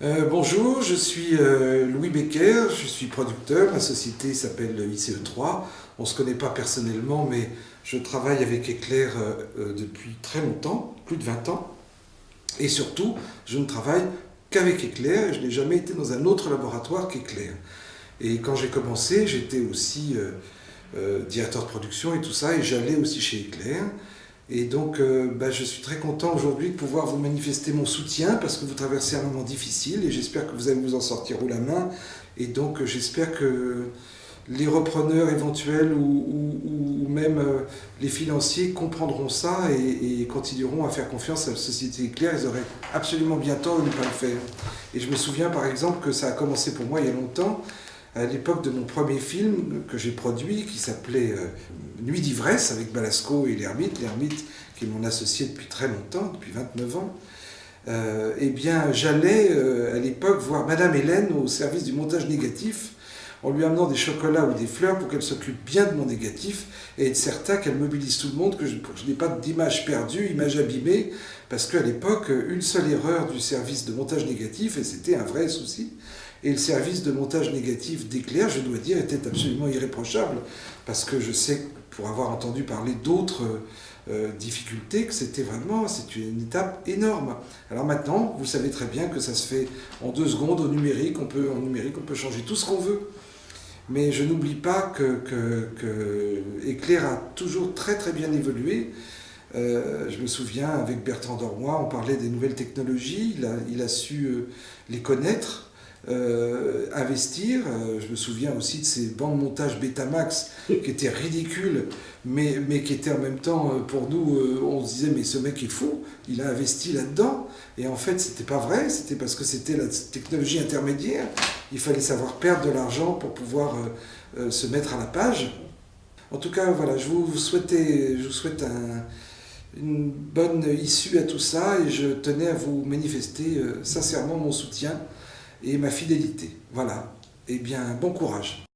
Bonjour, je suis Louis Becker, je suis producteur, ma société s'appelle ICE3. On ne se connaît pas personnellement, mais je travaille avec Éclair depuis très longtemps, plus de 20 ans. Et surtout, je ne travaille qu'avec Éclair et je n'ai jamais été dans un autre laboratoire qu'Éclair. Et quand j'ai commencé, j'étais aussi directeur de production et tout ça, et j'allais aussi chez Éclair. Et donc, je suis très content aujourd'hui de pouvoir vous manifester mon soutien parce que vous traversez un moment difficile et j'espère que vous allez vous en sortir haut la main. Et donc, j'espère que les repreneurs éventuels ou même les financiers comprendront ça et continueront à faire confiance à la société Éclair. Ils auraient absolument bien tort de ne pas le faire. Et je me souviens par exemple que ça a commencé pour moi il y a longtemps, à l'époque de mon premier film que j'ai produit, qui s'appelait Nuit d'ivresse, avec Balasco et l'Ermite, qui est mon associé depuis très longtemps, depuis 29 ans. J'allais à l'époque voir Madame Hélène au service du montage négatif, en lui amenant des chocolats ou des fleurs pour qu'elle s'occupe bien de mon négatif et être certain qu'elle mobilise tout le monde, que je n'ai pas d'image perdue, image abîmée, parce qu'à l'époque, une seule erreur du service de montage négatif, et c'était un vrai souci, et le service de montage négatif d'Éclair, je dois dire, était absolument irréprochable, parce que je sais, pour avoir entendu parler d'autres difficultés, que c'est une étape énorme. Alors maintenant, vous savez très bien que ça se fait en 2 secondes au numérique, on peut changer tout ce qu'on veut. Mais je n'oublie pas que Éclair a toujours très très bien évolué. Je me souviens, avec Bertrand Dormoy, on parlait des nouvelles technologies, il a su les connaître, investir. Je me souviens aussi de ces bancs de montage Betamax qui étaient ridicules, mais qui étaient en même temps, pour nous, on se disait mais ce mec est fou, il a investi là-dedans. Et en fait, c'était pas vrai, c'était parce que c'était la technologie intermédiaire. Il fallait savoir perdre de l'argent pour pouvoir se mettre à la page. En tout cas, voilà, je vous souhaite une bonne issue à tout ça et je tenais à vous manifester sincèrement mon soutien et ma fidélité. Voilà. Eh bien, bon courage.